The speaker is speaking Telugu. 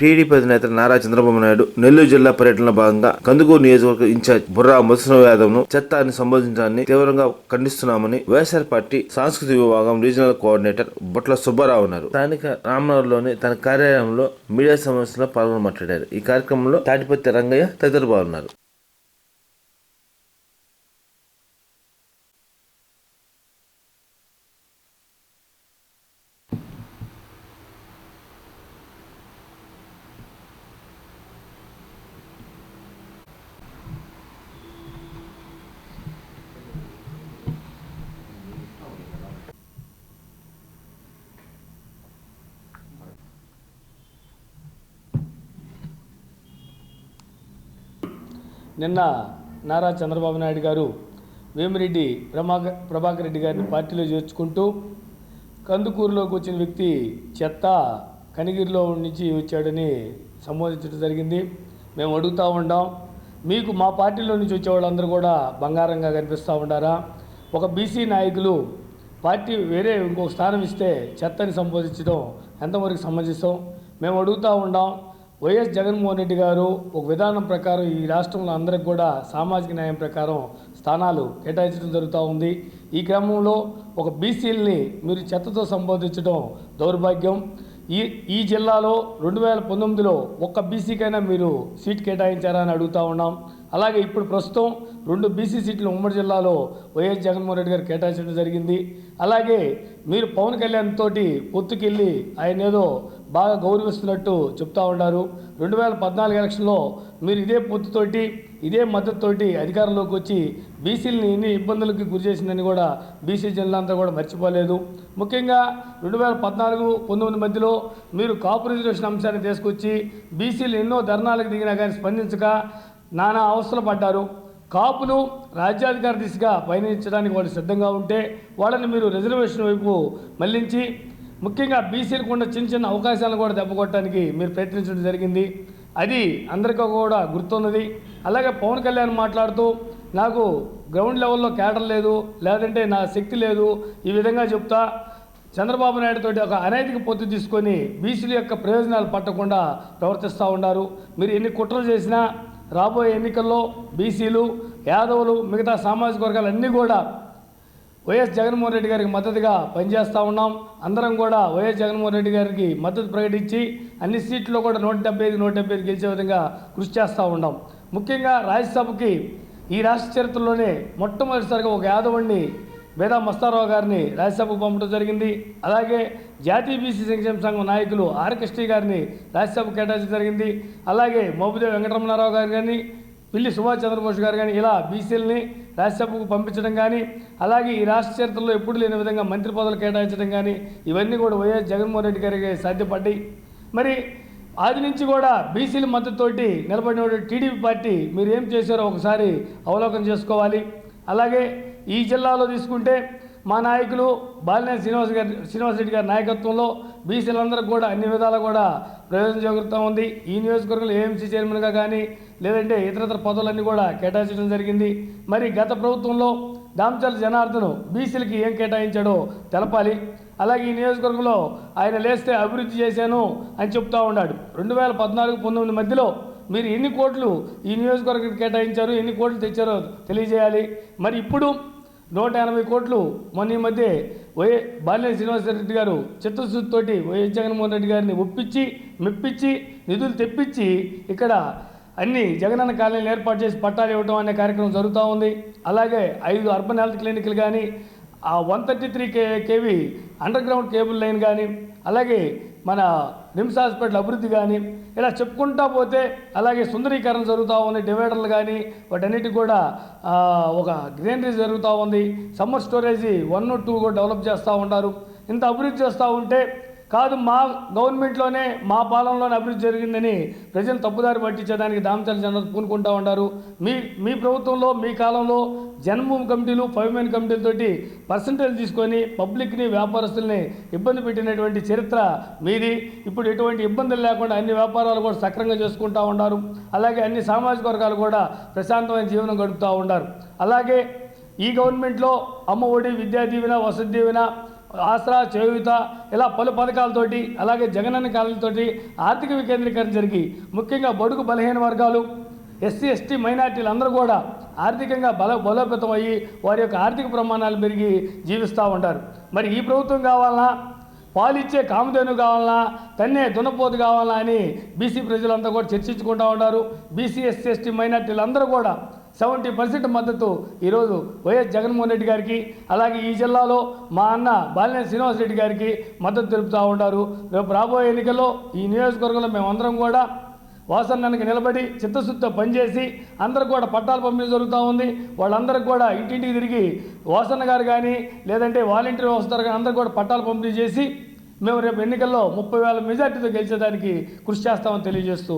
టీడీపీ అధినేత నారా చంద్రబాబు నాయుడు నెల్లూరు జిల్లా పర్యటనలో భాగంగా కందుకూరు నియోజకవర్గ ఇన్ఛార్జ్ బుర్రా మధుసూదన్ యాదవ్ ను చెత్తాన్ని సంబోధించడాన్ని తీవ్రంగా ఖండిస్తున్నామని వైఎస్ఆర్ పార్టీ సాంస్కృతిక విభాగం రీజనల్ కోఆర్డినేటర్ బొట్ల సుబ్బారావు అన్నారు. స్థానిక రామనగర్లోని తన కార్యాలయంలో మీడియా సమావేశంలో పాల్గొని మాట్లాడారు. ఈ కార్యక్రమంలో తాటిపత్తి రంగయ్య తదితరులు పాల్గొన్నారు. నిన్న నారా చంద్రబాబు నాయుడు గారు వేమిరెడ్డి ప్రభాకర్ రెడ్డి గారిని పార్టీలో చేర్చుకుంటూ కందుకూరులోకి వచ్చిన వ్యక్తి చెత్త కనిగిరిలో నుంచి వచ్చాడని సంబోధించడం జరిగింది. మేము అడుగుతూ ఉంటాం, మీకు మా పార్టీలో నుంచి వచ్చే వాళ్ళందరూ కూడా బంగారంగా కనిపిస్తూ ఉంటారా? ఒక బీసీ నాయకులు పార్టీ వేరే ఇంకొక స్థానం ఇస్తే చెత్తని సంబోధించడం ఎంతవరకు సమంజసం? మేము అడుగుతూ ఉంటాం. వైఎస్ జగన్మోహన్ రెడ్డి గారు ఒక విధానం ప్రకారం ఈ రాష్ట్రంలో అందరికి కూడా సామాజిక న్యాయం ప్రకారం స్థానాలు కేటాయించడం జరుగుతూ ఉంది. ఈ క్రమంలో ఒక బీసీలని మీరు చెత్తతో సంబోధించడం దౌర్భాగ్యం. ఈ జిల్లాలో 2019లో ఒక్క బీసీకైనా మీరు సీట్ కేటాయించారా అని అడుగుతూ ఉన్నాం. అలాగే ఇప్పుడు ప్రస్తుతం 2 బీసీ సీట్లు ఉమ్మడి జిల్లాలో వైఎస్ జగన్మోహన్ రెడ్డి గారు కేటాయించడం జరిగింది. అలాగే మీరు పవన్ కళ్యాణ్ తోటి పొత్తుకెళ్ళి ఆయన ఏదో బాగా గౌరవిస్తున్నట్టు చెప్తా ఉన్నారు. 2014 ఎలక్షన్లో మీరు ఇదే పొత్తుతోటి ఇదే మద్దతుతోటి అధికారంలోకి వచ్చి బీసీలని ఎన్ని ఇబ్బందులకు గురి చేసిందని కూడా బీసీ జిల్లాంతా కూడా మర్చిపోలేదు. ముఖ్యంగా 2014-19 మధ్యలో మీరు కాపు రిజర్వేషన్ అంశాన్ని తీసుకొచ్చి బీసీలు ఎన్నో ధర్నాలకు దిగినా కానీ స్పందించక నానా అవస్థలు పడ్డారు. కాపులు రాజ్యాధికార దిశగా పయనించడానికి వాళ్ళు సిద్ధంగా ఉంటే వాళ్ళని మీరు రిజర్వేషన్ వైపు మళ్లించి ముఖ్యంగా బీసీలకు ఉన్న చిన్న చిన్న అవకాశాలను కూడా దెబ్బకొట్టడానికి మీరు ప్రయత్నించడం జరిగింది. అది అందరికీ కూడా గుర్తున్నది. అలాగే పవన్ కళ్యాణ్ మాట్లాడుతూ నాకు గ్రౌండ్ లెవెల్లో క్యాడర్ లేదు, లేదంటే నా శక్తి లేదు, ఈ విధంగా చెప్తా చంద్రబాబు నాయుడు తోటి ఒక అనైతిక పొత్తు తీసుకొని బీసీల యొక్క ప్రయోజనాలు పట్టకుండా ప్రవర్తిస్తూ ఉన్నారు. మీరు ఎన్ని కుట్రలు చేసినా రాబోయే ఎన్నికల్లో బీసీలు, యాదవులు, మిగతా సామాజిక వర్గాలన్నీ కూడా వైఎస్ జగన్మోహన్ రెడ్డి గారికి మద్దతుగా పనిచేస్తూ ఉన్నాం. అందరం కూడా వైఎస్ జగన్మోహన్ రెడ్డి గారికి మద్దతు ప్రకటించి అన్ని సీట్లో కూడా 175 గెలిచే విధంగా కృషి చేస్తూ ఉన్నాం. ముఖ్యంగా రాజ్యసభకి ఈ రాష్ట్ర చరిత్రలోనే మొట్టమొదటిసారిగా ఒక యాదవుడిని వేదా మస్తారావు గారిని రాజ్యసభకు పంపడం జరిగింది. అలాగే జాతీయ బీసీ సంక్షేమ సంఘం నాయకులు ఆర్ కృష్ణ గారిని రాజ్యసభకు కేటాయించడం జరిగింది. అలాగే మోపిదేవి వెంకటరమణారావు గారు కానీ, పిల్లి సుభాష్ చంద్రబోస్ గారు కానీ ఇలా బీసీలని రాజ్యసభకు పంపించడం కానీ, అలాగే ఈ రాష్ట్ర చరిత్రలో ఎప్పుడు లేని విధంగా మంత్రి పదవులు కేటాయించడం కానీ ఇవన్నీ కూడా వైఎస్ జగన్మోహన్ రెడ్డి గారికి సాధ్యపడ్డాయి. మరి ఆది నుంచి కూడా బీసీల మద్దతుతోటి నిలబడిన టీడీపీ పార్టీ మీరు ఏం చేశారో ఒకసారి అవలోకనం చేసుకోవాలి. అలాగే ఈ జిల్లాలో తీసుకుంటే మా నాయకులు బాలినేని శ్రీనివాసరెడ్డి గారి నాయకత్వంలో బీసీలందరికీ కూడా అన్ని విధాలు కూడా ప్రయోజనం చేకూరుతూ ఉంది. ఈ నియోజకవర్గంలో ఏఎంసీ చైర్మన్గా కానీ లేదంటే ఇతరతర పదవులన్నీ కూడా కేటాయించడం జరిగింది. మరి గత ప్రభుత్వంలో దామచర్ల జనార్దన్ బీసీలకి ఏం కేటాయించాడో తెలపాలి. అలాగే ఈ నియోజకవర్గంలో ఆయన లేస్తే అభివృద్ధి చేశాను అని చెప్తూ ఉన్నాడు. 2014-19 మధ్యలో మీరు ఎన్ని కోట్లు ఈ నియోజకవర్గానికి కేటాయించారు, ఎన్ని కోట్లు తెచ్చారో తెలియజేయాలి. మరి ఇప్పుడు 180 కోట్లు మొన్న ఈ మధ్య బాలినేని శ్రీనివాసరెడ్డి గారు చిత్తశుద్ధితోటి వైఎస్ జగన్మోహన్ రెడ్డి గారిని ఒప్పించి మెప్పించి నిధులు తెప్పించి ఇక్కడ అన్ని జగనన్న కాలనీలు ఏర్పాటు చేసి పట్టాలు ఇవ్వడం అనే కార్యక్రమం జరుగుతూ ఉంది. అలాగే 5 అర్బన్ హెల్త్ క్లినిక్లు కానీ, ఆ 133 kV under ground cable line కానీ, అలాగే మన నిమ్స్ హాస్పిటల్ అభివృద్ధి కానీ ఇలా చెప్పుకుంటా పోతే, అలాగే సుందరీకరణ జరుగుతూ ఉంది, డివైడర్లు కానీ వాటన్నిటికి కూడా ఒక గ్రీనరీ జరుగుతూ ఉంది. సమ్మర్ స్టోరేజ్ 1, 2 కూడా డెవలప్ చేస్తూ ఉంటారు. ఇంత అభివృద్ధి చేస్తూ ఉంటే కాదు మా గవర్నమెంట్లోనే మా పాలనలోనే అభివృద్ధి జరిగిందని ప్రజలు తప్పుదారి పట్టించేదానికి దామచర్ల జనార్దన్ పూనుకుంటూ ఉంటారు. మీ ప్రభుత్వంలో మీ కాలంలో జన్మభూమి కమిటీలు 5 మెయిన్ కమిటీలతోటి పర్సంటేజ్ తీసుకొని పబ్లిక్ని వ్యాపారస్తుల్ని ఇబ్బంది పెట్టినటువంటి చరిత్ర మీది. ఇప్పుడు ఎటువంటి ఇబ్బందులు లేకుండా అన్ని వ్యాపారాలు కూడా సక్రమంగా చేసుకుంటూ ఉన్నారు. అలాగే అన్ని సామాజిక వర్గాలు కూడా ప్రశాంతమైన జీవనం గడుపుతూ ఉన్నారు. అలాగే ఈ గవర్నమెంట్లో అమ్మ ఒడి, విద్యా దీవెన, వసతి దీవెన, ఆసరా, చేయూత ఇలా పలు పథకాలతోటి, అలాగే జగనన్న కాలతోటి ఆర్థిక వికేంద్రీకరణ జరిగి ముఖ్యంగా బడుగు బలహీన వర్గాలు, ఎస్సీ, ఎస్టీ, మైనార్టీలు అందరూ కూడా ఆర్థికంగా బలోపేతం అయ్యి వారి యొక్క ఆర్థిక ప్రమాణాలు పెరిగి జీవిస్తూ ఉంటారు. మరి ఈ ప్రభుత్వం కావాలన్నా, పాలిచ్చే కామధేను కావాలన్నా, తన్నే దున్నపోతు కావాలన్నా అని బీసీ ప్రజలంతా కూడా చర్చించుకుంటూ ఉంటారు. బీసీ, ఎస్సీ, ఎస్టీ, మైనార్టీలు అందరూ కూడా 70% మద్దతు ఈరోజు వైఎస్ జగన్మోహన్ రెడ్డి గారికి, అలాగే ఈ జిల్లాలో మా అన్న బాలినేని శ్రీనివాసరెడ్డి గారికి మద్దతు తెలుపుతూ ఉంటారు. రేపు రాబోయే ఎన్నికల్లో ఈ నియోజకవర్గంలో మేమందరం కూడా వాసన్నకి నిలబడి చిత్తశుద్ధితో పనిచేసి అందరికి కూడా పట్టాలు పంపిణీ జరుగుతూ ఉంది. వాళ్ళందరికీ కూడా ఇంటింటికి తిరిగి వాసన్న గారు కానీ లేదంటే వాలంటీర్ వస్తారు కానీ అందరికి కూడా పట్టాలు పంపిణీ చేసి మేము రేపు ఎన్నికల్లో 30,000 మెజార్టీతో గెలిచేదానికి కృషి చేస్తామని తెలియజేస్తూ